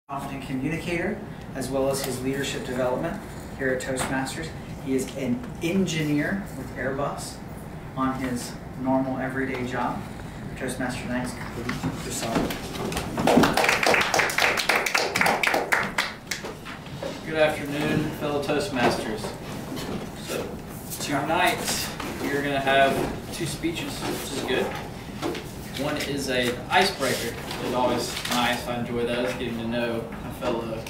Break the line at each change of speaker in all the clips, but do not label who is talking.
Confident communicator, as well as his leadership development here at Toastmasters. He is an engineer with Airbus on his normal everyday job. Toastmaster tonight is Cody Broussard.
Good afternoon, fellow Toastmasters. So tonight we're going to have two speeches, which is good. One is an icebreaker. It's always nice. I enjoy those, getting to know my fellow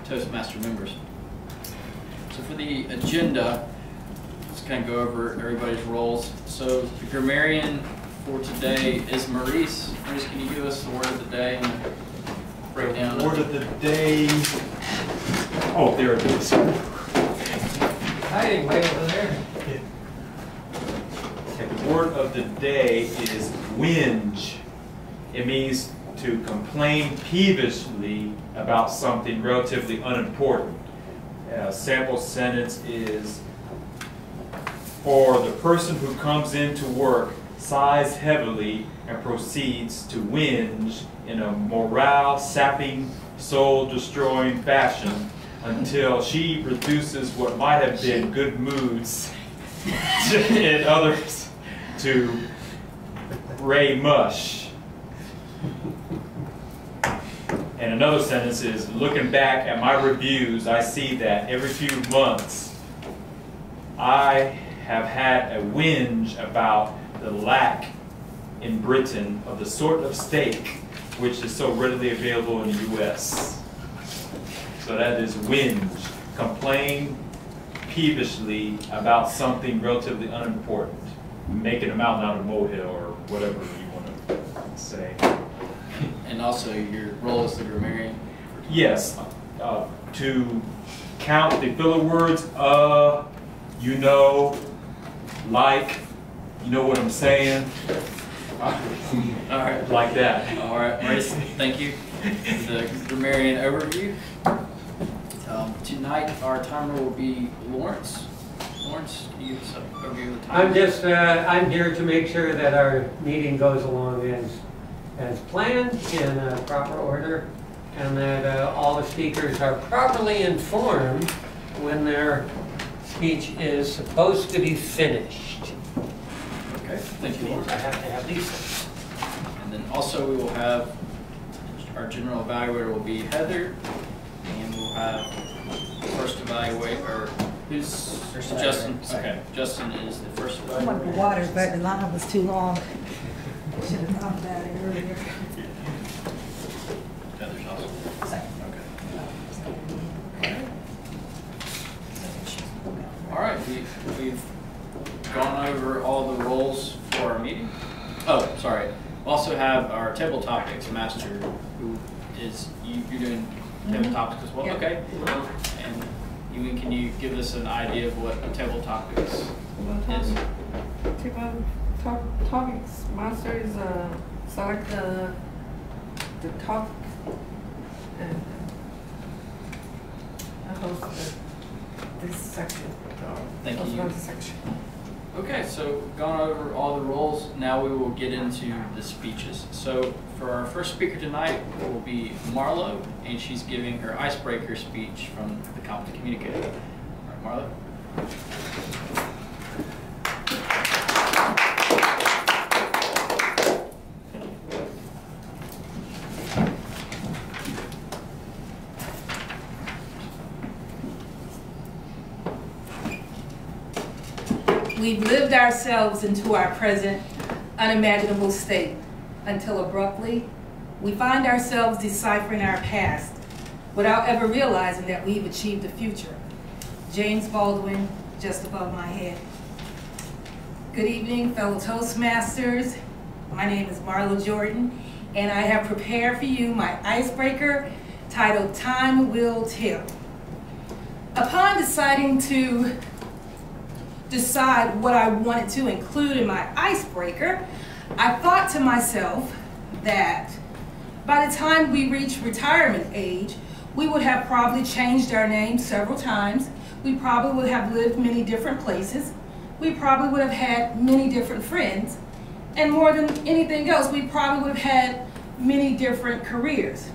Toastmaster members. So for the agenda, let's kind of go over everybody's roles. So the grammarian for today is Maurice. Maurice, can you give us the word of the day and break down?
The word of the day. Oh, there it is.
Hiding way over there.
The word of the day is whinge. It means to complain peevishly about something relatively unimportant. A sample sentence is, or the person who comes into work sighs heavily and proceeds to whinge in a morale-sapping, soul-destroying fashion until she reduces what might have been good moods in others to gray mush. And another sentence is, looking back at my reviews, I see that every few months I have had a whinge about the lack in Britain of the sort of steak which is so readily available in the US. So that is whinge. Complain peevishly about something relatively unimportant. Making a mountain out of a molehill or whatever you want to say.
And also your role as the grammarian.
Yes, to count the filler words, you know, like, you know what I'm saying?
All right.
Like that.
All right, Maurice, thank you for the grammarian overview. Tonight our timer will be Lawrence. Lawrence, can you give us an overview of the timer?
I'm here to make sure that our meeting goes along as planned in proper order, and that all the speakers are properly informed when their speech is supposed to be finished.
Okay, thank you, Lawrence.
I have to have these things.
And then also we will have our general evaluator will be Heather, and we'll have first evaluator. Who's Justin? Okay, Justin is the first evaluator.
I want the water, but the line was too long. Should have thought about it earlier.
Heather's also.
Second.
Okay. All right, we've gone over all the roles for our meeting. Oh, sorry. We also have our table topics master, who is you're doing table topics as well.
Yeah.
Okay. And can you give us an idea of what a table topics is?
Topics master is select the topic and host this section.
Thank you.
Host section.
Okay, so gone over all the roles. Now we will get into the speeches. So for our first speaker tonight will be Marlo, and she's giving her icebreaker speech from the Confident Communicator. All right, Marlo.
We've lived ourselves into our present unimaginable state until abruptly we find ourselves deciphering our past without ever realizing that we've achieved the future. James Baldwin, just above my head. Good evening, fellow Toastmasters. My name is Marlo Jordan, and I have prepared for you my icebreaker titled Time Will Tell. Upon deciding to decide what I wanted to include in my icebreaker, I thought to myself that by the time we reach retirement age, we would have probably changed our name several times. We probably would have lived many different places. We probably would have had many different friends. And more than anything else, we probably would have had many different careers.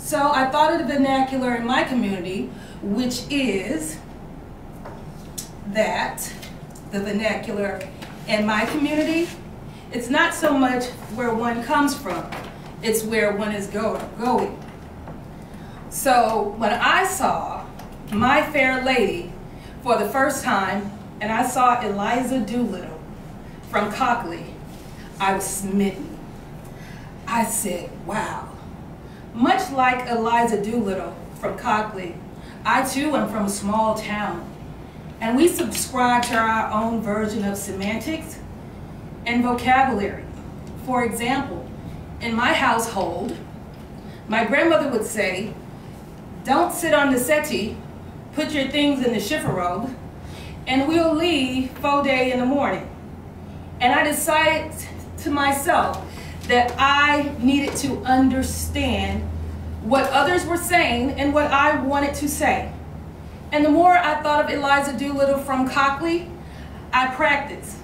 So I thought of the vernacular in my community, which is that the vernacular in my community, it's not so much where one comes from, it's where one is going. So when I saw My Fair Lady for the first time, and I saw Eliza Doolittle from Cockley, I was smitten. I said, wow. Much like Eliza Doolittle from Cockley, I too am from a small town, and we subscribe to our own version of semantics and vocabulary. For example, in my household, my grandmother would say, don't sit on the settee, put your things in the chifforobe, and we'll leave 4 days in the morning. And I decided to myself that I needed to understand what others were saying and what I wanted to say. And the more I thought of Eliza Doolittle from Cockley, I practiced.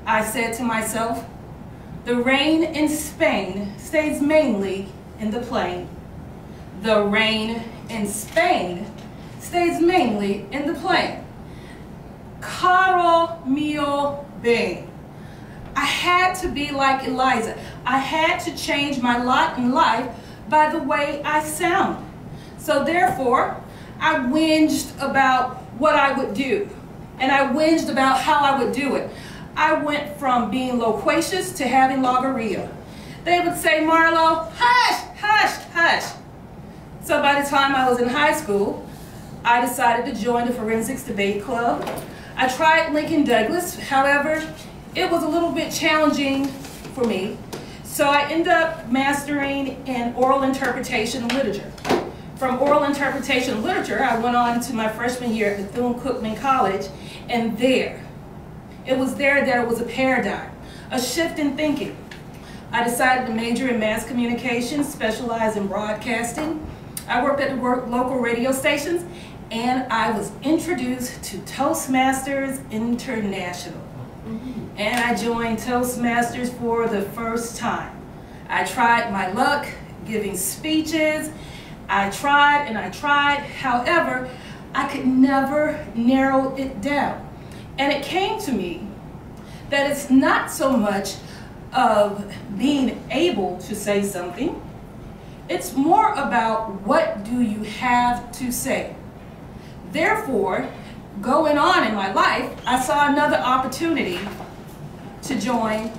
I said to myself, the rain in Spain stays mainly in the plain. The rain in Spain stays mainly in the plain. Caro mio ben. I had to be like Eliza. I had to change my lot in life by the way I sound. So therefore, I whinged about what I would do, and I whinged about how I would do it. I went from being loquacious to having logorrhea. They would say, Marlo, hush, hush, hush. So by the time I was in high school, I decided to join the Forensics Debate Club. I tried Lincoln Douglas, however, it was a little bit challenging for me. So I ended up mastering in oral interpretation literature. From oral interpretation literature, I went on to my freshman year at Bethune-Cookman College, and it was there that it was a paradigm, a shift in thinking. I decided to major in mass communication, specialize in broadcasting. I worked at the local radio stations, and I was introduced to Toastmasters International. And I joined Toastmasters for the first time. I tried my luck giving speeches. I tried and I tried. However, I could never narrow it down. And it came to me that it's not so much of being able to say something. It's more about what do you have to say. Therefore, going on in my life, I saw another opportunity to join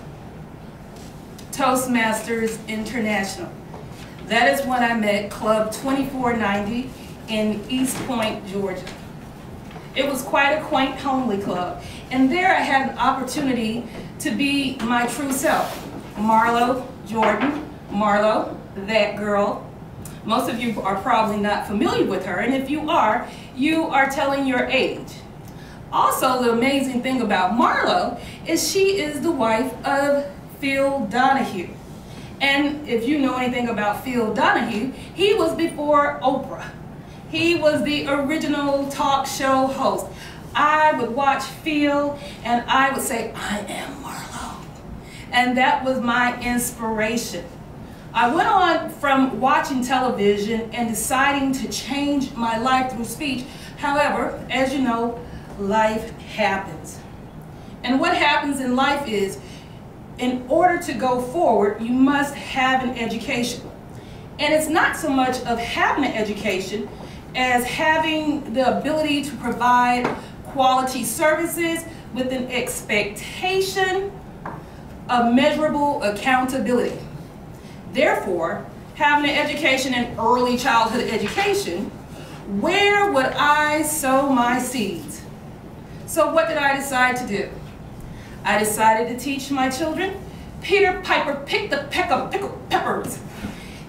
Toastmasters International. That is when I met Club 2490 in East Point, Georgia. It was quite a quaint, homely club. And there I had an opportunity to be my true self. Marlo Jordan, Marlo, that girl. Most of you are probably not familiar with her, and if you are telling your age. Also, the amazing thing about Marlo is she is the wife of Phil Donahue. And if you know anything about Phil Donahue, he was before Oprah. He was the original talk show host. I would watch Phil and I would say, I am Marlo. And that was my inspiration. I went on from watching television and deciding to change my life through speech. However, as you know, life happens. And what happens in life is, in order to go forward, you must have an education. And it's not so much of having an education as having the ability to provide quality services with an expectation of measurable accountability. Therefore, having an education in early childhood education, where would I sow my seeds? So what did I decide to do? I decided to teach my children, Peter Piper picked the peck of pickled peppers.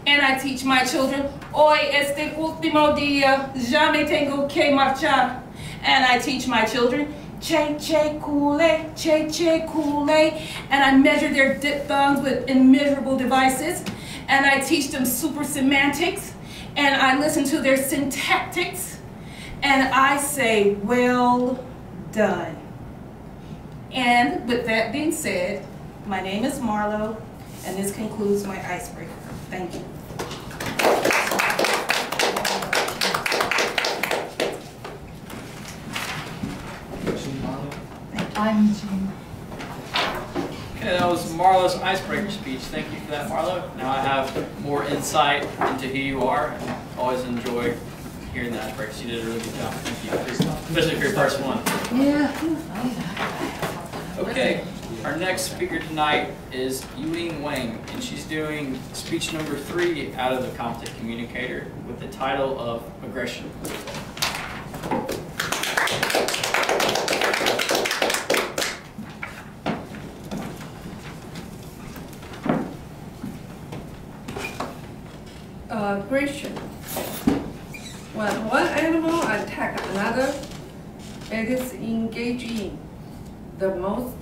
And I teach my children, hoy este último día, ya me tengo que marchar. And I teach my children, che kule. And I measure their diphthongs with immeasurable devices. And I teach them super semantics. And I listen to their syntactics. And I say, well done. And with that being said, my name is Marlo, and this concludes my icebreaker. Thank you.
Whinging.
Okay, that was Marlo's icebreaker speech. Thank you for that, Marlo. Now I have more insight into who you are. I always enjoy hearing the icebreakers. You did a really good job. Thank you, especially for your first one.
Yeah.
Okay, our next speaker tonight is Yulin Wang, and she's doing speech number 3 out of the Competent Communicator with the title of Aggression.
Aggression. When one animal attacks another, it is engaging the most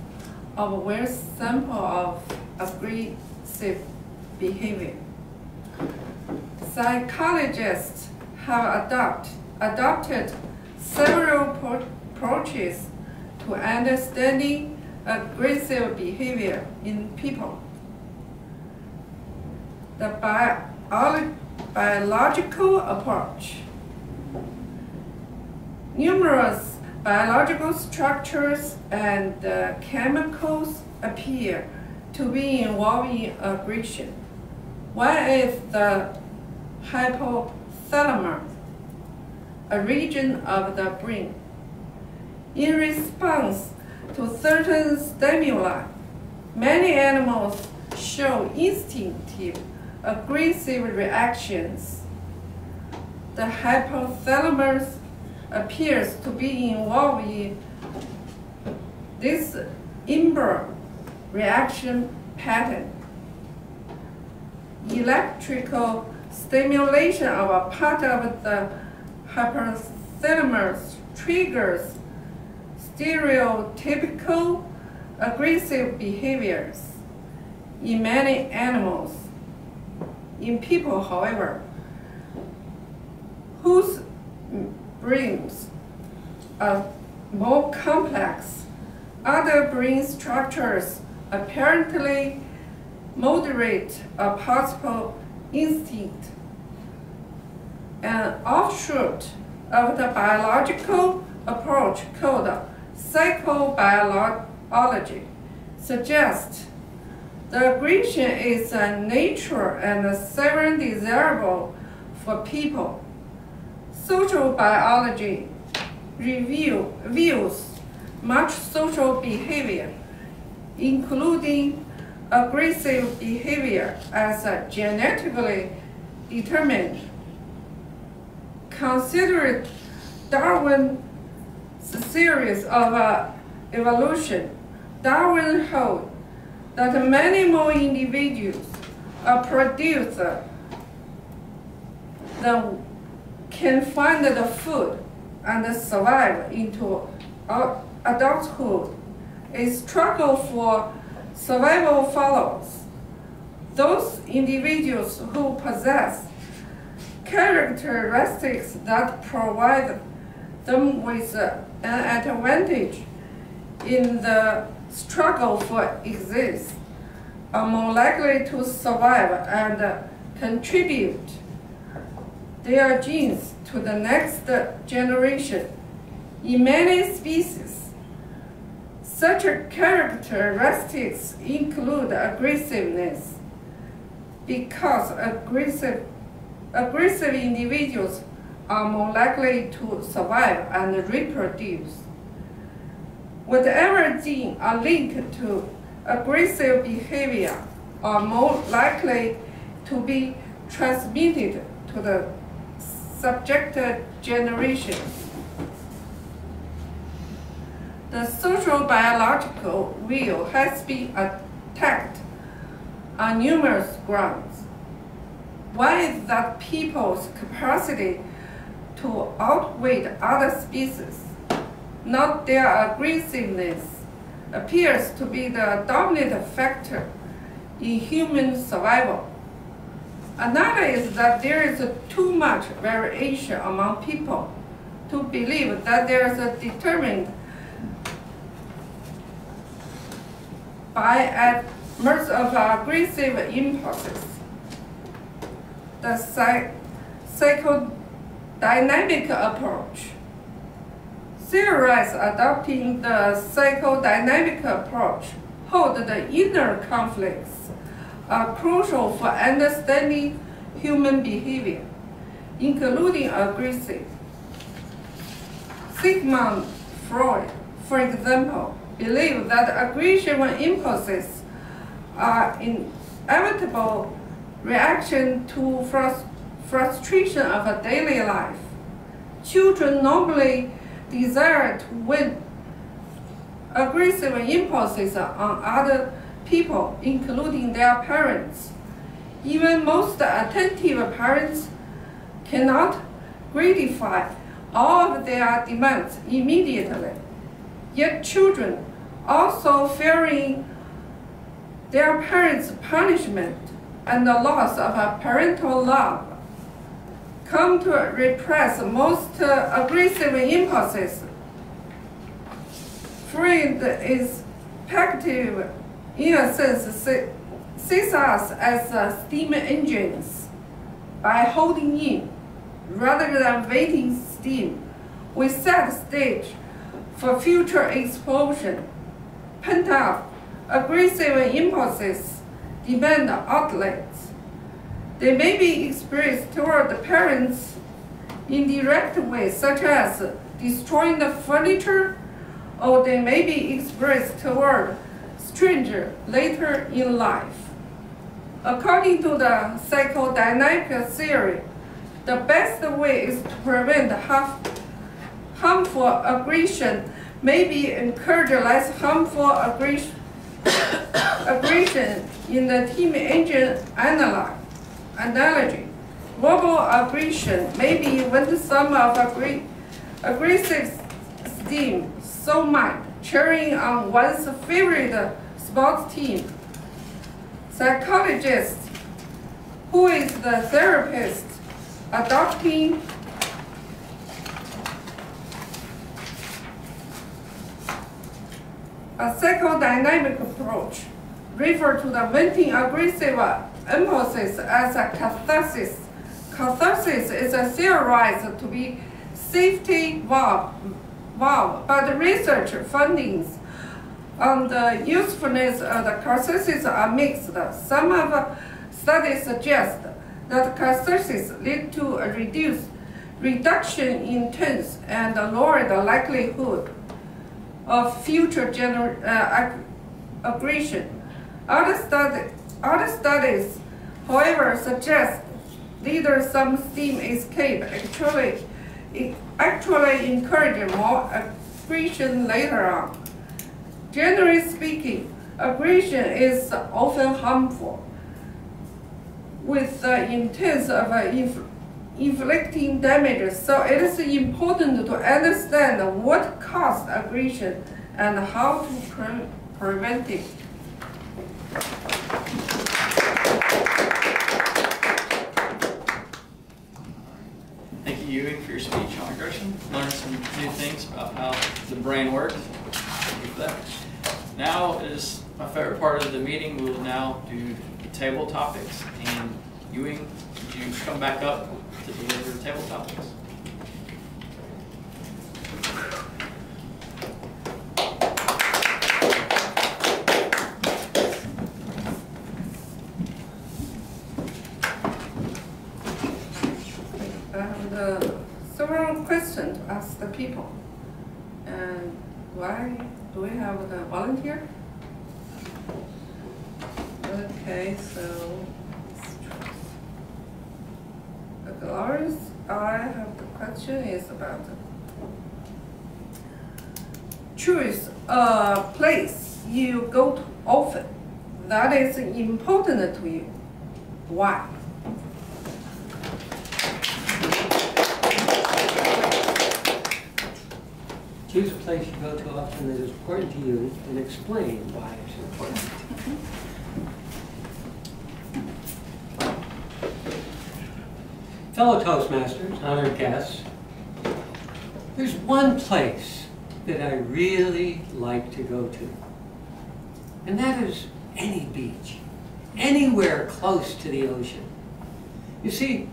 obvious sample of aggressive behavior. Psychologists have adopted several approaches to understanding aggressive behavior in people. The biological approach. Numerous biological structures and chemicals appear to be involved in aggression. One is the hypothalamus, a region of the brain. In response to certain stimuli, many animals show instinctive aggressive reactions. The hypothalamus appears to be involved in this inborn reaction pattern. Electrical stimulation of a part of the hypothalamus triggers stereotypical aggressive behaviors in many animals. In people, however, whose brains are more complex, other brain structures apparently moderate a possible instinct. An offshoot of the biological approach called psychobiology suggests the aggression is a natural and severely desirable for people. Social biology views much social behavior, including aggressive behavior, as genetically determined. Consider Darwin's theories of evolution. Darwin held that many more individuals are produced than can find the food and survive into adulthood. A struggle for survival follows. Those individuals who possess characteristics that provide them with an advantage in the struggle for existence are more likely to survive and contribute their genes to the next generation. In many species, such characteristics include aggressiveness, because aggressive individuals are more likely to survive and reproduce. Whatever genes are linked to aggressive behavior are more likely to be transmitted to the subject generations. The social biological wheel has been attacked on numerous grounds. One is that people's capacity to outwit other species, not their aggressiveness, appears to be the dominant factor in human survival. Another is that there is too much variation among people to believe that there is a determined by most of aggressive impulses. The psychodynamic approach theorists adopting the psychodynamic approach hold the inner conflicts are crucial for understanding human behavior, including aggressive. Sigmund Freud, for example, believed that aggression impulses are inevitable reaction to frustration of a daily life. Children normally desire to win aggressive impulses on other people, including their parents. Even most attentive parents cannot gratify all of their demands immediately. Yet children, also fearing their parents' punishment and the loss of parental love, come to repress most aggressive impulses. Freud is active, in a sense, sees us as steam engines. By holding in, rather than waiting steam, we set the stage for future explosion. Pent-up, aggressive impulses demand outlets. They may be expressed toward the parents in direct ways, such as destroying the furniture, or they may be expressed toward strangers later in life. According to the psychodynamic theory, the best way is to prevent harmful aggression, maybe encourage less harmful aggression in the steam engine analogy. Verbal aggression may be when some of aggressive steam so much, cheering on one's favorite sports team. Psychologist, who is the therapist adopting a psychodynamic approach, refer to the venting aggressive impulses as a catharsis. Catharsis is theorized to be safety valve, but research findings on the usefulness of the catharsis are mixed. Some of the studies suggest that catharsis lead to a reduction in tense and lower the likelihood of future aggression. Other studies, however, suggest either some steam escape actually encourage more aggression later on. Generally speaking, aggression is often harmful, with the intent of inflicting damage. So it is important to understand what caused aggression and how to prevent it.
Thank you, Ewing, for your speech on aggression. Learned some new things about how the brain works. Thank you for that. Now is my favorite part of the meeting. We will now do the table topics. And Ewing, would you come back up to deliver the table topics?
Several questions to ask the people. And why do we have the volunteer? Okay, so Lawrence, I have the question is about choose a place you go to often that is important to you. Why?
Choose a place you go to often that is important to you and explain why it's important. Fellow Toastmasters, other guests, there's one place that I really like to go to, and that is any beach, anywhere close to the ocean. You see,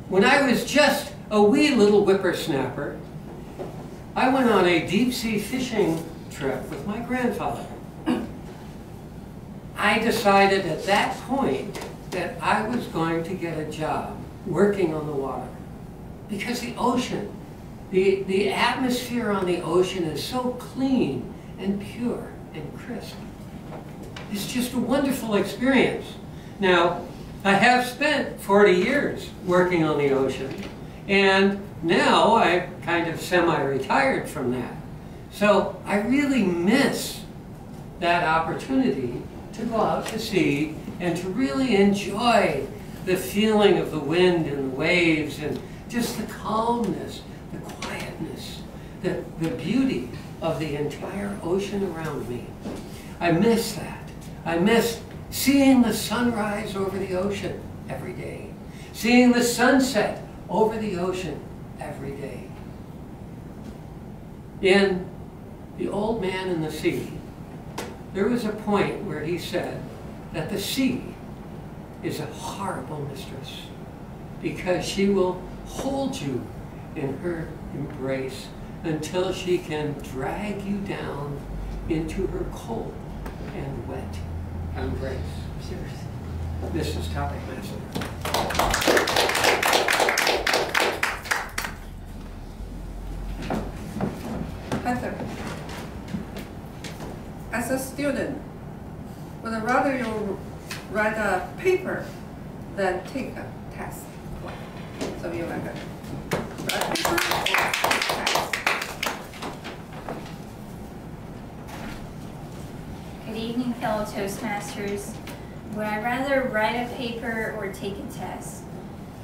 when I was just a wee little whippersnapper, I went on a deep sea fishing trip with my grandfather. I decided at that point that I was going to get a job working on the water. Because the ocean, the atmosphere on the ocean is so clean and pure and crisp. It's just a wonderful experience. Now, I have spent 40 years working on the ocean, and now I'm kind of semi-retired from that. So I really miss that opportunity to go out to sea and to really enjoy the feeling of the wind and the waves and just the calmness, the quietness, the beauty of the entire ocean around me. I miss that. I miss seeing the sunrise over the ocean every day, seeing the sunset over the ocean every day. In The Old Man and the Sea, there was a point where he said that the sea is a horrible mistress because she will hold you in her embrace until she can drag you down into her cold and wet embrace. This is Toastmasters.
Heather, as a student, would I rather you write a paper than take a test? So you like a write a paper or take a test?
Good evening, fellow Toastmasters. Would I rather write a paper or take a test?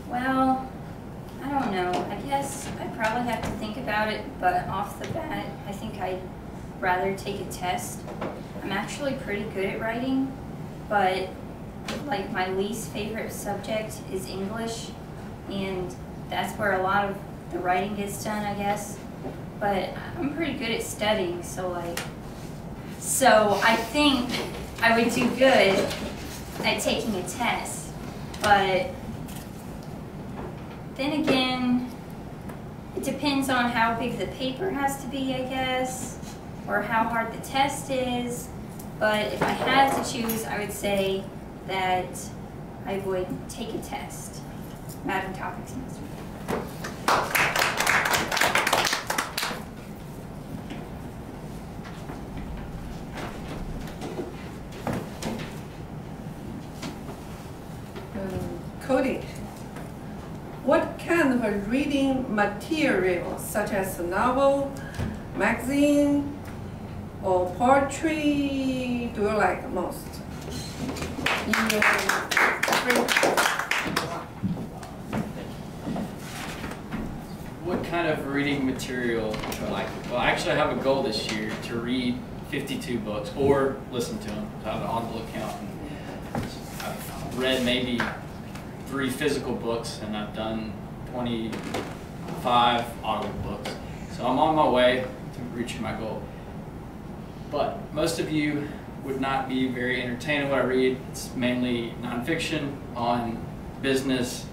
Well, I don't know. I guess I'd probably have to think about it, but off the bat, I think I'd rather take a test. I'm actually pretty good at writing, but like my least favorite subject is English, and that's where a lot of the writing gets done, I guess. But I'm pretty good at studying, so I think I would do good at taking a test. But then again, it depends on how big the paper has to be, I guess, or how hard the test is. But if I had to choose, I would say that I would take a test. Madam Topics Master.
Cody, what kind of a reading material, such as a novel, magazine, or poetry, do you like most? In your free time?
What kind of reading material do I like? Well, actually, I have a goal this year to read 52 books or listen to them. I have an Audible account. And I've read maybe 3 physical books, and I've done 25 Audible books. So I'm on my way to reaching my goal. But most of you would not be very entertained in what I read. It's mainly nonfiction on business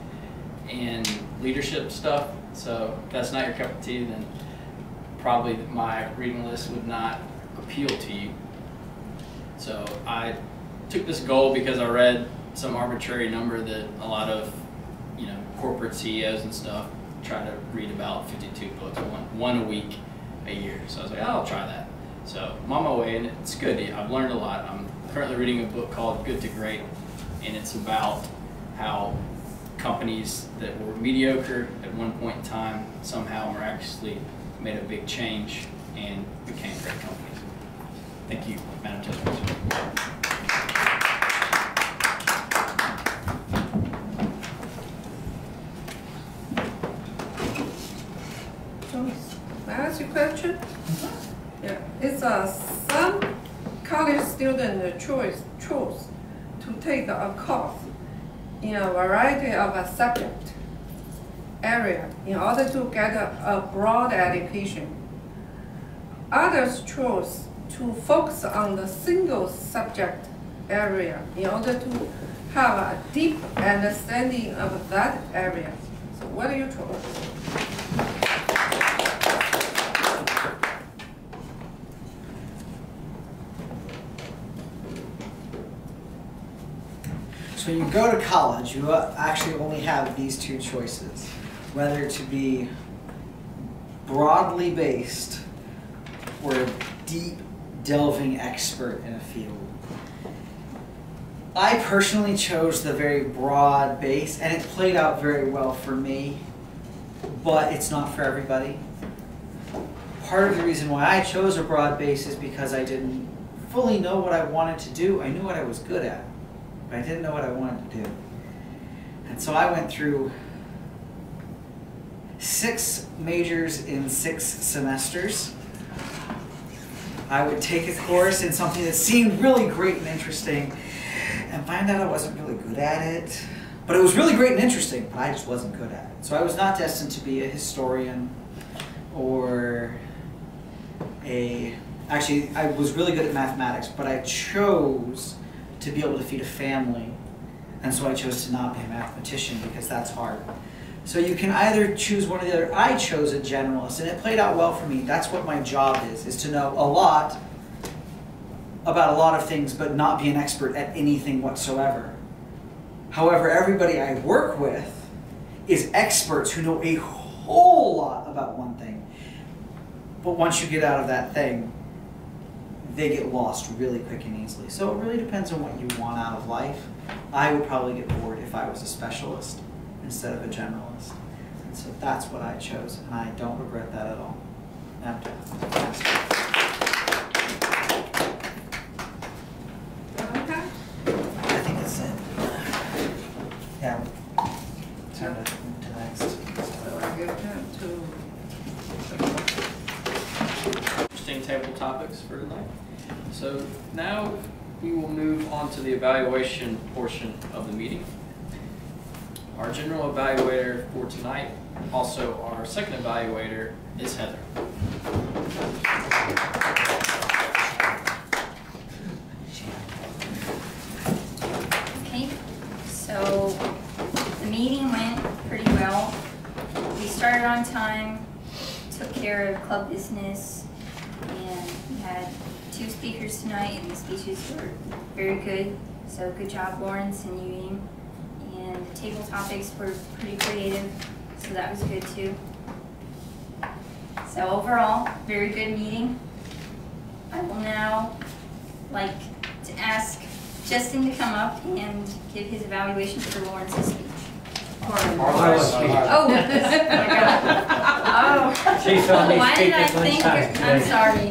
and leadership stuff. So if that's not your cup of tea, then probably my reading list would not appeal to you. So I took this goal because I read some arbitrary number that a lot of, corporate CEOs and stuff try to read about 52 books, one a week a year. So I was like, oh, I'll try that. So I'm on my way, and it's good. I've learned a lot. I'm currently reading a book called Good to Great, and it's about how companies that were mediocre at one point in time somehow miraculously made a big change and became great companies. Thank you, Madam Toastmaster.
May I ask you a question? Yeah, it's some college student choose to take a course in a variety of a subject area in order to get a broad education. Others choose to focus on the single subject area in order to have a deep understanding of that area. So what do you choose?
So you go to college, you actually only have these two choices, whether to be broadly based or a deep delving expert in a field. I personally chose the very broad base, and it played out very well for me, but it's not for everybody. Part of the reason why I chose a broad base is because I didn't fully know what I wanted to do. I knew what I was good at, but I didn't know what I wanted to do. And so I went through 6 majors in 6 semesters. I would take a course in something that seemed really great and interesting and find out I wasn't really good at it. But it was really great and interesting, but I just wasn't good at it. So I was not destined to be a historian or actually, I was really good at mathematics, but I chose to be able to feed a family. And so I chose to not be a mathematician because that's hard. So you can either choose one or the other. I chose a generalist, and it played out well for me. That's what my job is to know a lot about a lot of things, but not be an expert at anything whatsoever. However, everybody I work with is experts who know a whole lot about one thing. But once you get out of that thing, they get lost really quick and easily. So it really depends on what you want out of life. I would probably get bored if I was a specialist instead of a generalist. And so that's what I chose, and I don't regret that at all.
Okay.
I think that's it. Yeah. Time to move to the next.
So I give time to.
Interesting table topics for tonight. So now we will move on to the evaluation portion of the meeting. Our general evaluator for tonight, also our second evaluator, is Heather.
Okay, so the meeting went pretty well. We started on time, took care of club business, and we had 2 speakers tonight, and the speeches were very good. So good job, Lawrence and Eugene. And the table topics were pretty creative, so that was good too. So overall, very good meeting. I will now like to ask Justin to come up and give his evaluation for Lawrence's speech. Oh, my God. Oh.
She saw me
Why
speak
did I
at
think?
lunchtime
I'm
today.
sorry.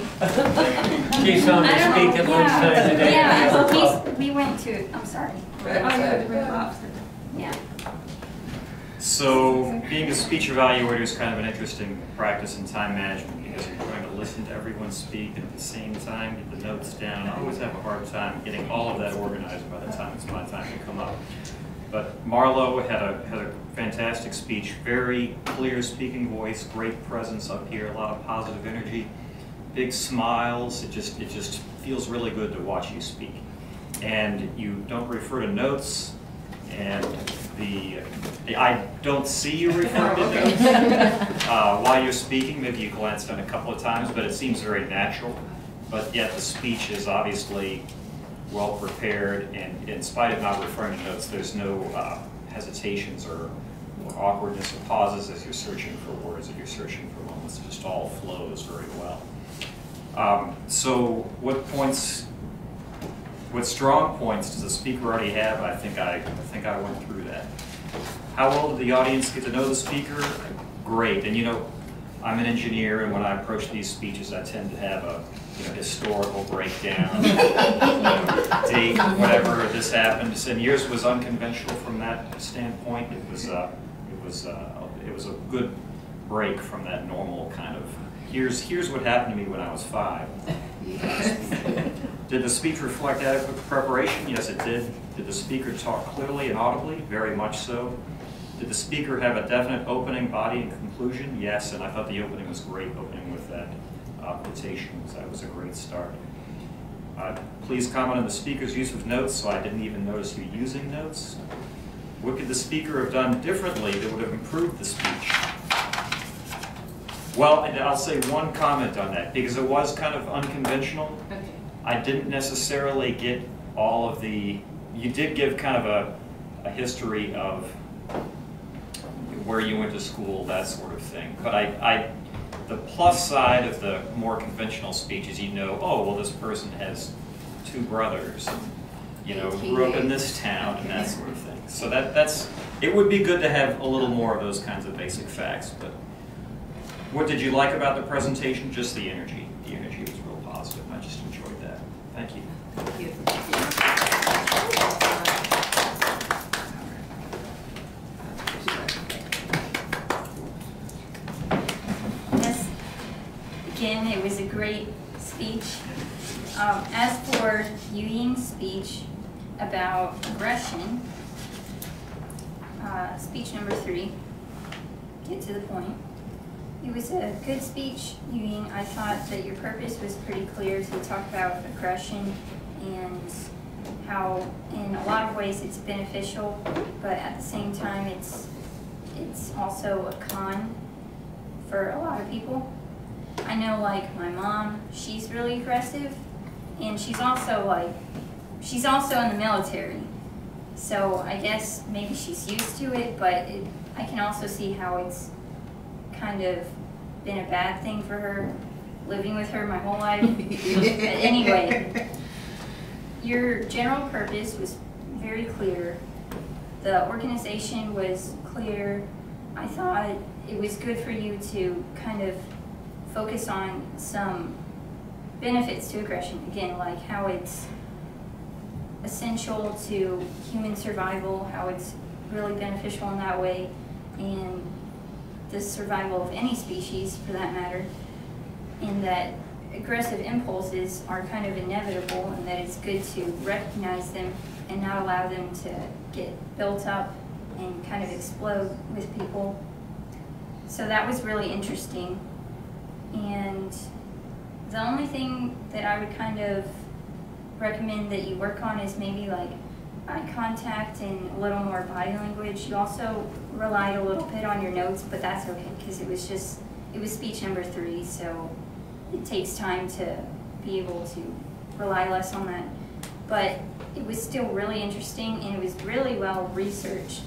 She saw me
I don't
speak
know,
at lunchtime today.
Yeah, we went to, I'm sorry. Yeah.
So being a speech evaluator is kind of an interesting practice in time management because you're trying to listen to everyone speak and at the same time get the notes down. I always have a hard time getting all of that organized by the time it's my time to come up. But Marlo had a fantastic speech, very clear speaking voice, great presence up here, a lot of positive energy, big smiles. It just feels really good to watch you speak. And you don't refer to notes, and I don't see you refer to notes while you're speaking. Maybe you glanced at it a couple of times, but it seems very natural. But yet the speech is obviously well prepared, and in spite of not referring to notes, there's no hesitations or awkwardness or pauses as you're searching for words, as you're searching for moments. It just all flows very well. So what strong points does the speaker already have? I think I went through that. How well did the audience get to know the speaker? Great. And you know, I'm an engineer, and when I approach these speeches, I tend to have a historical breakdown, date, whatever, this happened. And yours was unconventional from that standpoint. It was a good break from that normal kind of, here's what happened to me when I was 5. Did the speech reflect adequate preparation? Yes, it did. Did the speaker talk clearly and audibly? Very much so. Did the speaker have a definite opening, body, and conclusion? Yes, and I thought the opening was great, opening with that quotation. That was a great start. Please comment on the speaker's use of notes, so I didn't even notice you using notes. What could the speaker have done differently that would have improved the speech? Well, and I'll say one comment on that, because it was kind of unconventional.
Okay.
I didn't necessarily get all of the, you did give kind of a history of where you went to school, that sort of thing. But the plus side of the more conventional speech is, you know, oh, well, this person has 2 brothers, and, you know, grew up in this town and that sort of thing. So it would be good to have a little more of those kinds of basic facts. But what did you like about the presentation? Just the energy. The energy was real positive. I just enjoyed that. Thank you.
Thank you.
Yes, again, it was a great speech. As for Yu Ying's speech about aggression, speech number 3, get to the point. It was a good speech, Yu Ying. I thought that your purpose was pretty clear to talk about aggression and how in a lot of ways it's beneficial, but at the same time it's also a con for a lot of people. I know, like, my mom, she's really aggressive, and she's also in the military. So I guess maybe she's used to it, but I can also see how it's kind of been a bad thing for her, living with her my whole life. But anyway, your general purpose was very clear. The organization was clear. I thought it was good for you to kind of focus on some benefits to aggression. Again, like how it's essential to human survival, how it's really beneficial in that way, and the survival of any species for that matter, and that aggressive impulses are kind of inevitable, and that it's good to recognize them and not allow them to get built up and kind of explode with people. So that was really interesting. And the only thing that I would kind of recommend that you work on is maybe like eye contact and a little more body language. You also relied a little bit on your notes, but that's okay because it was speech number 3, so it takes time to be able to rely less on that. But it was still really interesting, and it was really well researched.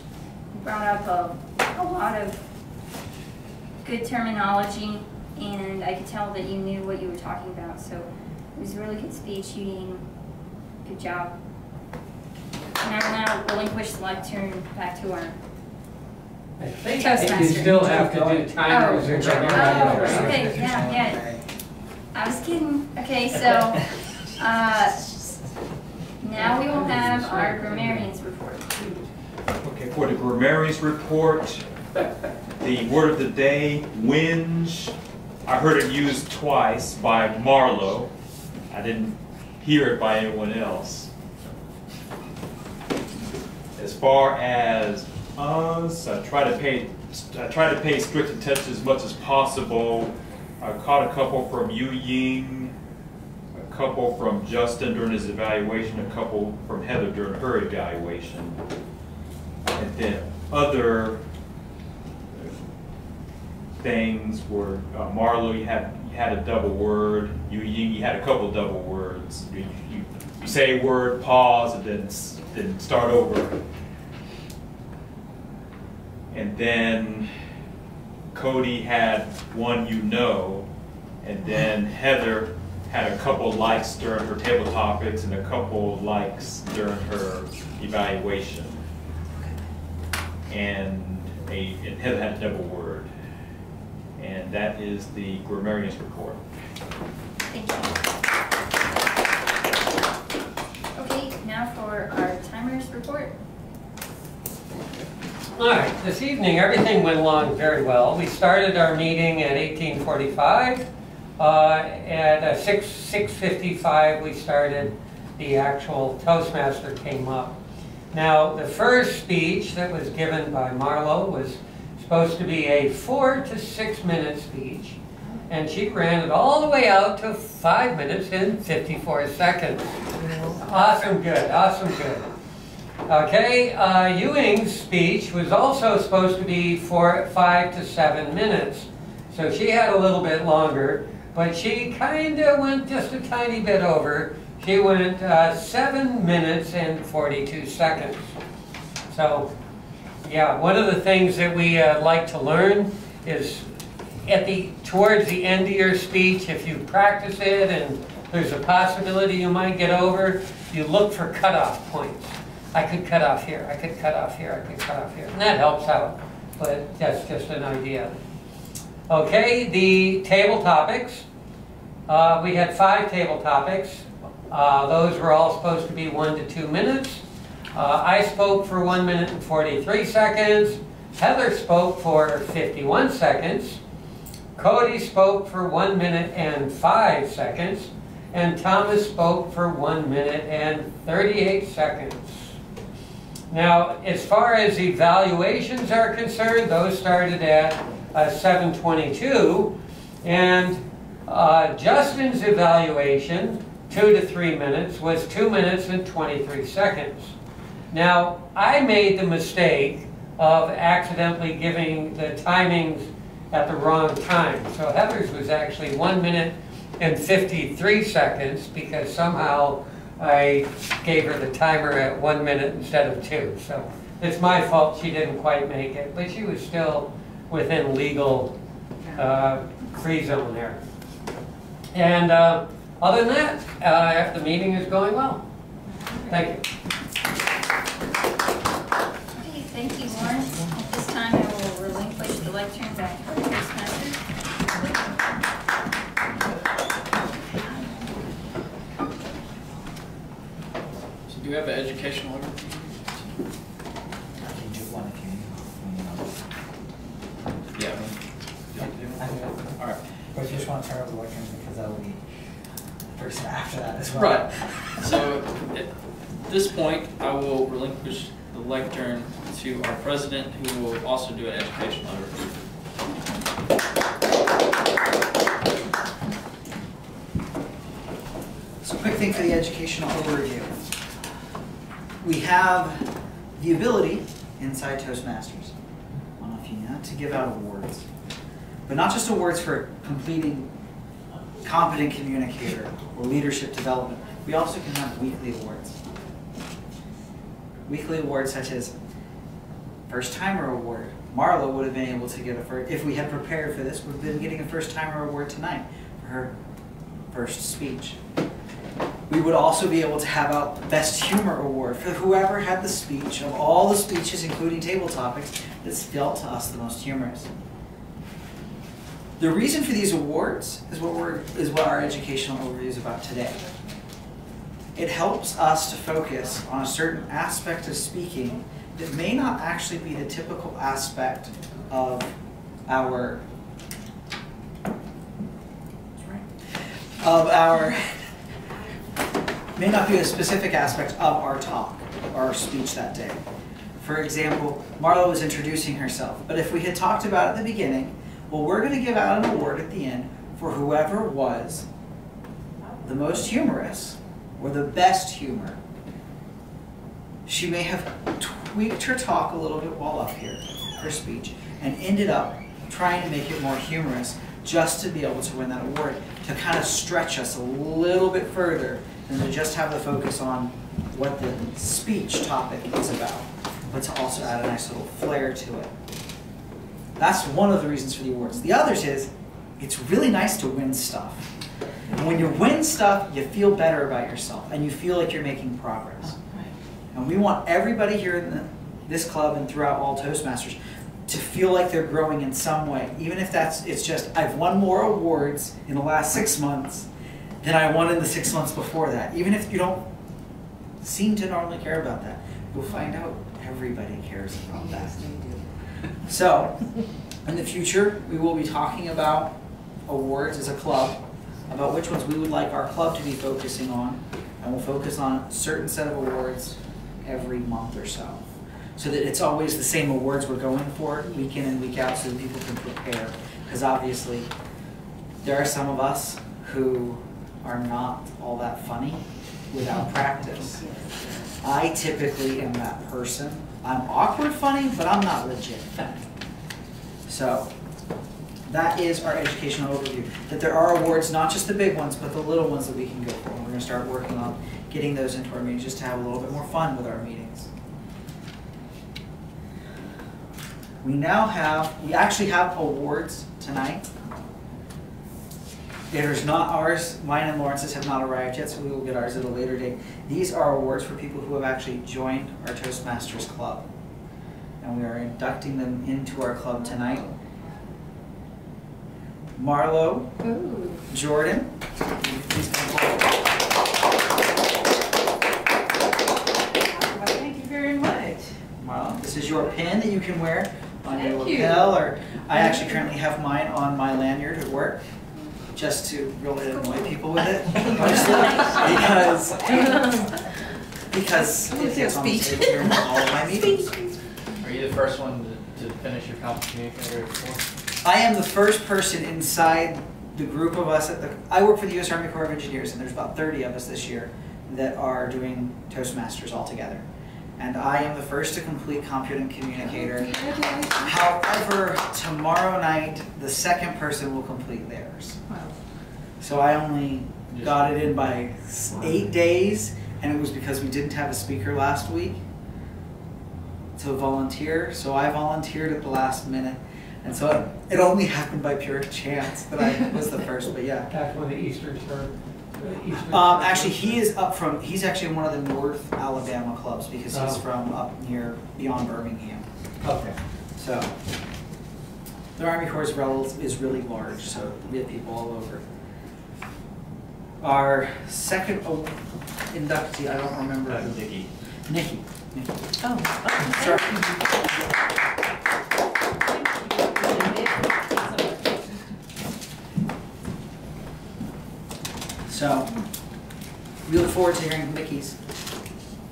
You brought up a lot of good terminology, and I could tell that you knew what you were talking about. So it was a really good speech, Yu Ying. Good job. And I will now relinquish the lectern back to our
I think
Toastmaster.
you still have to do timers. or something.
okay, yeah. I was kidding. Okay, so now we will have our grammarian's report.
Okay, for the grammarian's report, the word of the day, whinge. I heard it used twice by Marlowe. I didn't hear it by anyone else. As far as us, I try to pay strict attention as much as possible. I caught a couple from Yu Ying, a couple from Justin during his evaluation, a couple from Heather during her evaluation. And then other things were Marlowe, you had a double word. Yu Ying, you had a couple double words. You say a word, pause, and then start over. And then Cody had one you know, and then Heather had a couple likes during her table topics and a couple likes during her evaluation. And Heather had a double word. And that is the grammarian's report.
Thank you. Okay, now for our timer's report.
All right, this evening everything went along very well. We started our meeting at 18:45. At 6:55 we started, the actual Toastmaster came up. Now the first speech that was given by Marlowe was supposed to be a 4 to 6 minute speech, and she ran it all the way out to 5 minutes and 54 seconds. Awesome good, awesome good. Okay, Yu Ying's speech was also supposed to be 5 to 7 minutes, so she had a little bit longer, but she kind of went just a tiny bit over. She went 7 minutes and 42 seconds. So, yeah, one of the things that we like to learn is towards the end of your speech, if you practice it and there's a possibility you might get over, you look for cutoff points. I could cut off here, I could cut off here, I could cut off here. And that helps out, but that's just an idea. Okay, the table topics. We had 5 table topics. Those were all supposed to be 1 to 2 minutes. I spoke for 1 minute and 43 seconds. Heather spoke for 51 seconds. Cody spoke for 1 minute and 5 seconds. And Thomas spoke for 1 minute and 38 seconds. Now, as far as evaluations are concerned, those started at 7:22. And Justin's evaluation, 2 to 3 minutes, was 2 minutes and 23 seconds. Now, I made the mistake of accidentally giving the timings at the wrong time. So Heather's was actually 1 minute and 53 seconds because somehow I gave her the timer at 1 minute instead of 2. So it's my fault she didn't quite make it, but she was still within legal free zone there. And other than that, the meeting is going well. Thank you.
Okay, thank you, Warren. At this time, I will relinquish the lectern back to the Toastmasters.
So do we have an educational overview?
I can do one if you need.
Yeah. All right.
Or if you just want to turn over the lectern, because that will be first after that as well.
Right. So at this point, I will relinquish the lectern to our president, who will also do an educational overview.
So quick thing for the educational overview. We have the ability inside Toastmasters, I don't know if you know, to give out awards. But not just awards for completing competent communicator or leadership development. We also can have weekly awards. Weekly awards such as First Timer Award. Marla would have been able to get a first, if we had prepared for this, would have been getting a First Timer Award tonight for her first speech. We would also be able to have a Best Humor Award for whoever had the speech of all the speeches, including table topics, that felt to us the most humorous. The reason for these awards is what our educational overview is about today. It helps us to focus on a certain aspect of speaking that may not actually be the typical aspect of may not be a specific aspect of our talk or our speech that day. For example, Marla was introducing herself, but if we had talked about at the beginning, well, we're going to give out an award at the end for whoever was the most humorous or the best humor. She may have tweaked her talk a little bit while up here, her speech, and ended up trying to make it more humorous just to be able to win that award, to kind of stretch us a little bit further than to just have the focus on what the speech topic is about, but to also add a nice little flair to it. That's one of the reasons for the awards. The others is, it's really nice to win stuff. And when you win stuff, you feel better about yourself, and you feel like you're making progress. And we want everybody here in this club and throughout all Toastmasters to feel like they're growing in some way. Even if it's just, I've won more awards in the last 6 months than I won in the 6 months before that. Even if you don't seem to normally care about that, you'll find out everybody cares about that. So, in the future, we will be talking about awards as a club, about which ones we would like our club to be focusing on, and we'll focus on a certain set of awards every month or so. So that it's always the same awards we're going for, week in and week out, so that people can prepare. Because obviously, there are some of us who are not all that funny without practice. I typically am that person. I'm awkward funny, but I'm not legit funny. So, that is our educational overview. That there are awards, not just the big ones, but the little ones that we can go for. And we're going to start working on getting those into our meetings just to have a little bit more fun with our meetings. We actually have awards tonight. There's not ours. Mine and Lawrence's have not arrived yet, so we will get ours at a later date. These are awards for people who have actually joined our Toastmasters Club. And we are inducting them into our club tonight. Marlo, Jordan, please come forward.
Well, thank you very much.
Marlo, this is your pin that you can wear on your
Thank you.
lapel, or I actually currently have mine on my lanyard at work, just to really annoy people with it, mostly, because it gets on the table during all of my meetings.
Are you the first one to finish your conference communicator before?
I am the first person inside the group of us I work for the U.S. Army Corps of Engineers, and there's about 30 of us this year that are doing Toastmasters all together. And I am the first to complete Competent Communicator. However, tomorrow night, the second person will complete theirs. So I only got it in by 8 days, and it was because we didn't have a speaker last week to volunteer. So I volunteered at the last minute. And so it only happened by pure chance that I was the first, but yeah.
That's when the Eastern started.
Actually, he's actually in one of the North Alabama clubs because he's from up near beyond Birmingham.
Okay.
So the Army Corps is really large, so we have people all over. Our second inductee, I don't remember. Nikki.
Oh,
Sorry. So, we look forward to hearing Nikki's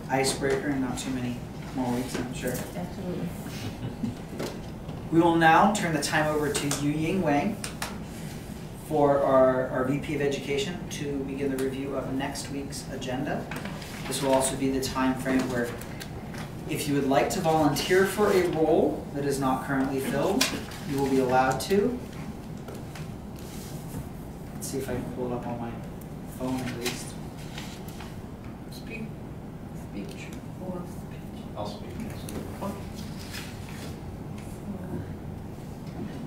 icebreaker in not too many more weeks, I'm sure.
absolutely.
We will now turn the time over to Yu Ying Wang for our VP of Education to begin the review of next week's agenda. This will also be the time frame where if you would like to volunteer for a role that is not currently filled, you will be allowed to. Let's see if I can pull it up on my phone at least.
Speech or speech.
I'll speak.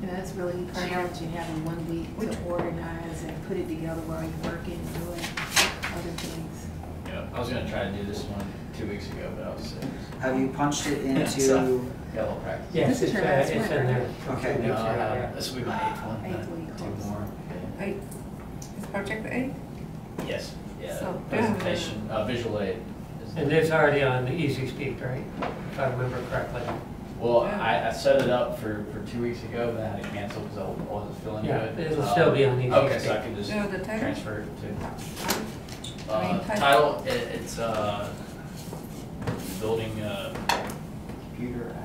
And that's really challenging, having 1 week to organize and put it together while you're working and doing other things.
Yeah, I was gonna try to do this one 2 weeks ago, but I was sick.
Have you punched it into?
So, got a little practice.
Yes, it's
Sure, that's
in
right.
there.
Okay.
No, this will be my 8th one.
8th week.
2 more.
8. Is project 8?
Yes. Yeah.
So,
Presentation, visual aid.
And it's already on Easy Speak, right? If I remember correctly.
Well,
Yeah.
I set it up for 2 weeks ago, but I had to cancel because I wasn't feeling
Yeah,
good.
it'll still be on Easy
Okay,
Speak.
so I can just
No, the title?
transfer it to.
I mean,
Title, it's building a computer app.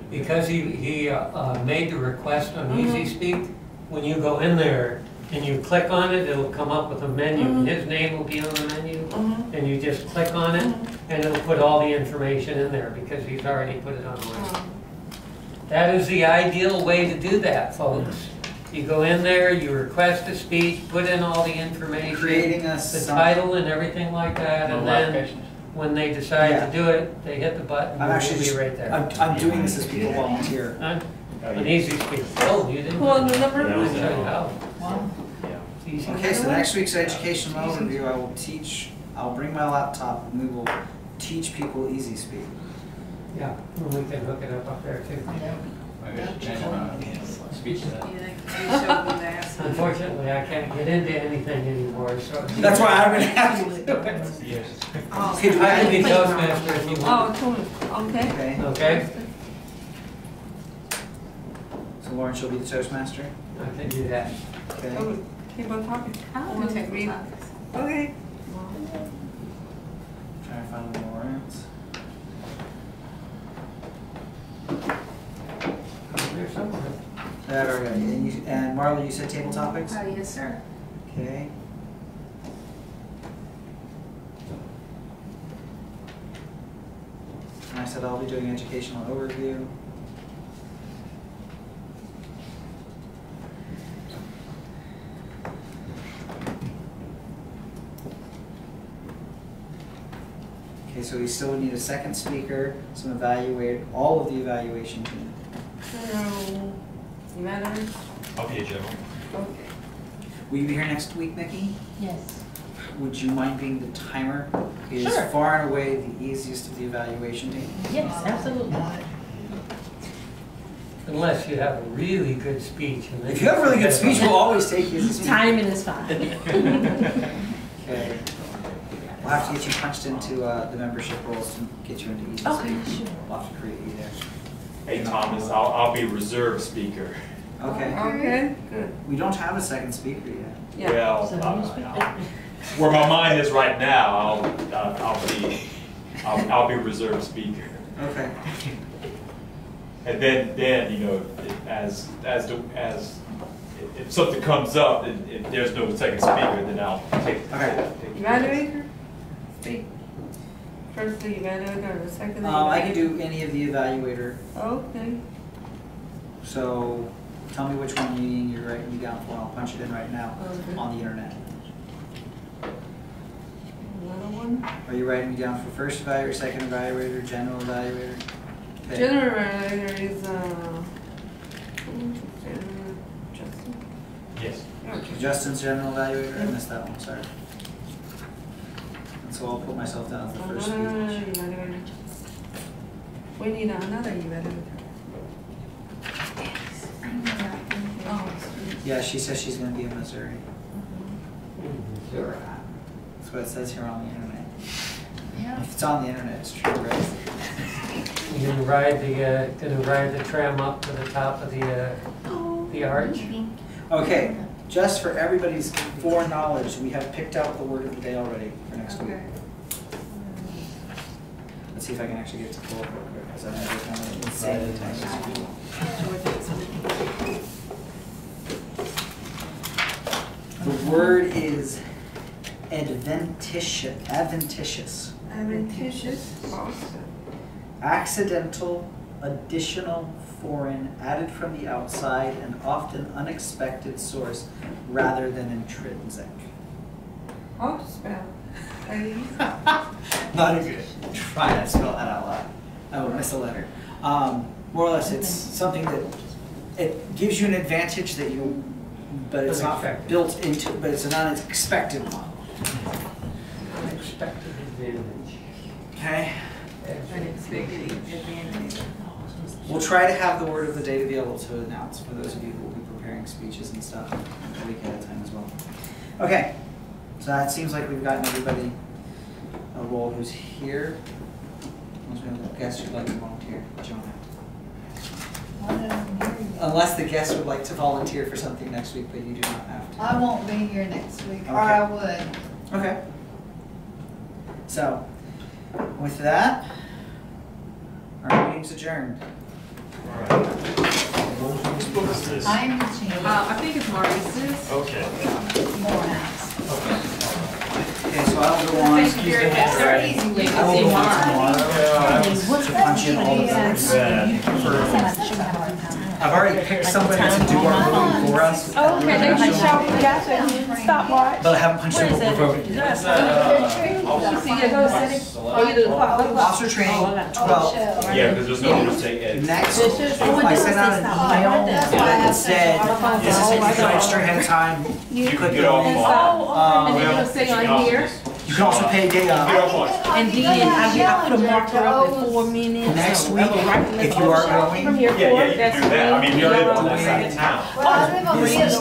Because he made the request on Easy Speak, when you go in there and you click on it, it'll come up with a menu. His name will be on the menu, and you just click on it, and it'll put all the information in there because he's already put it online. That is the ideal way to do that, folks. You go in there, you request a speech, put in all the information,
Creating
the
us
title and everything like that, and then when they decide to do it, they hit the button,
I'm
and
actually
it'll
just,
be right there.
I'm doing this as people volunteer.
An Easy Speak. Oh, you didn't?
Who on the number?
Yeah,
I'll show you how.
Yeah.
It's easy.
Okay, so next week's educational overview, I'll bring my laptop and we will teach people Easy Speak.
Yeah, and we can hook it up there too.
Maybe I should change my speech to that.
Yeah, you showed me last time.
Unfortunately, I can't get into anything anymore, so.
That's why I'm gonna have to do it.
Yes.
Oh,
Okay, do
I can be
I-
Toastmaster if you want.
Oh, cool. Okay.
Okay,
Okay?
so Lawrence, you'll be the Toastmaster?
I can do that.
Okay.
Oh, keep on talking.
I'll do technical topics.
Okay.
Trying to find Lawrence.
There's somewhere.
That already, and Marla, you said table topics?
Oh, yes, sir.
Okay. And I said I'll be doing educational overview. Okay, Okay, so we still need a second speaker, some evaluate, all of the evaluation team.
So, evaluate.
I'll be a general.
Okay.
Will you be here next week, Nikki?
Yes.
Would you mind being the timer? It is
Sure.
far and away the easiest of the evaluation team.
Yes, absolutely.
Unless you have a really good speech. And then
If you have a really good
forget
speech,
about
we'll always take you as a speaker.
Timing is fine.
Okay. We'll have to get you punched into the membership roles to get you into easy
Okay,
speak.
sure.
We'll have to create you there.
Hey, Thomas, I'll be reserve speaker.
Okay.
Okay, good.
We don't have a second speaker yet.
Yeah.
Well,
So you speak.
where my mind is right now, I'll be reserve speaker.
Okay.
And then you know, if something comes up, if there's no second speaker, then I'll take.
Okay.
Evaluator? Speak. First the evaluator, or the second the
I can
evaluator?
do any of the evaluator.
Okay.
So tell me which one you're writing me down for. I'll punch it in right now
Okay.
on the internet.
Another one?
Are you writing me down for first evaluator, second evaluator, general evaluator? Okay.
General evaluator is, Justin?
Yes.
Okay.
Justin's general evaluator? I missed that one, sorry. And so I'll put myself down as the first
Another
speech.
evaluator. We need another evaluator. Oh,
Yeah, she says she's gonna be in Missouri.
Sure.
That's what it says here on the internet. If it's on the internet, it's true, right?
You're gonna ride the tram up to the top of the arch.
Maybe.
Okay, just for everybody's foreknowledge, we have picked out the word of the day already for next week.
okay.
Let's see if I can actually get it to pull up real quick, because I have kind of insane time. The word is adventitious. Adventitious.
Adventitious. Awesome.
Accidental, additional, foreign, added from the outside, and often unexpected source rather than intrinsic.
How to spell?
Not even try to spell that out loud. I would miss a letter. More or less, it's something that it gives you an advantage that you, but it's not
Unexpected.
built into, but it's an unexpected one.
Unexpected advantage.
Okay.
Unexpected advantage.
We'll try to have the word of the day to be able to announce for those of you who will be preparing speeches and stuff a week at a time as well. Okay, so that seems like we've gotten everybody a role who's here. Unless we have a guest who'd like to volunteer, Jonah. Unless the guest would like to volunteer for something next week, but you do not have to.
I won't be here next week, or
Okay.
I would.
Okay. So, with that, our meeting's adjourned.
Whose book is this?
I'm Jean
I think it's Maurice's.
Okay.
Morehouse.
Okay, so I'll go on.
Thank you very much. They're easy ways to
I will
see
go on
mine.
tomorrow to punch in all the votes. I've already picked somebody to do our voting for us.
Oh, okay, they can shout, stopwatch.
But I haven't punched in what we're voting.
See, you go set it. Oh, you do the clock.
Officer training, 12.
Yeah, because there's no interstate edge.
Next, I sent out an email that said, this is if you can register ahead of time.
You can
click
get
the
off
link.
on.
And then it'll say on here.
You can also pay day
Get off on.
And then I put a marker up at 4 minutes.
Next week, if you are going,
From here
Yeah,
forward,
you can
that's
do that. I mean, we already
green,
on
yellow,
that side of
red.
town.
Next week, that's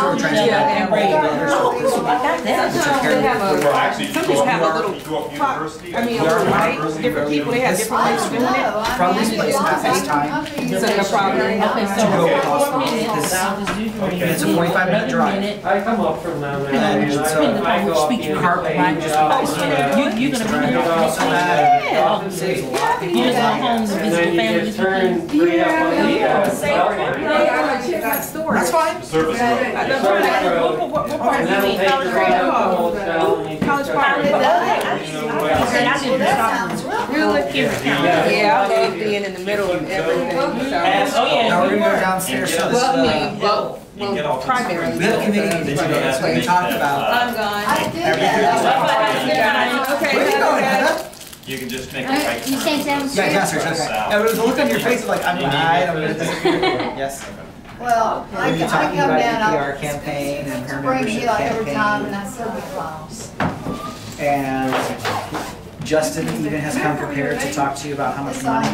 what we're trying to do.
Yeah,
All the others for this week.
They have
Well,
a,
actually,
some
you
people
go
have a
up,
little
you go up
clock,
university.
I mean,
you go up
right,
university,
different people, they have different ways of doing it.
From this place, it has time
So no problem. Okay,
to
so
go
Okay.
across
4 minutes,
because
I'll just do green.
it's a 45-minute drive.
I come up from down there.
And
and
so
I go up
speak
the
your
heart,
interstate,
right? Just
out
nice
to
to
the-
You're gonna be
Drive
there.
off
So
the-
that
off the
saves a
state.
lot.
You just go home to
And
visit
then
your
you
family.
just turn three up on the
That's fine.
The service road.
What part
And
do you
that'll
mean?
take
College
you right
Park?
up the whole town and you can
College
start-
Park.
It does.
Okay, I didn't
That
stop.
sounds real
Really?
Yeah,
I love being in the middle of everything.
Oh, yeah.
Now we're gonna go downstairs to this.
Well, I mean, well,
You can get off.
primarily.
We have a committee meeting today, that's what we talked about.
I'm gone.
I did
Everything
that.
is-
Okay.
Where are you going, Heather?
You can just make a right
You can't
turn.
tell?
Yeah, yes, sir. Okay. Yeah, but it was a look on your face of like, I'm gonna disappear. Yes.
Well,
Were
I
you
come
talking
down,
about
I'll
EPR campaign and her
bring
membership
you like every time, and
campaign?
I still get lost.
And Justin even has come prepared to talk to you about how much money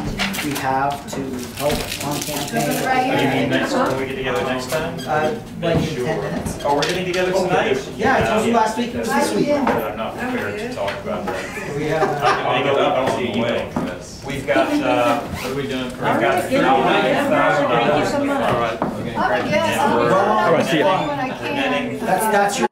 we have to help on campaign.
Oh, you mean next, when we get together next time?
Like in 10 minutes.
Oh, we're getting together tonight?
Yeah, I told you last week it was this week.
I'm not prepared to talk about that.
We have,
I can make it up, I don't see you. We've got, what are we doing for? We've got $39,000.
I guess,
Yeah, we're-
I'll
All right, see ya.
when I can.
that's your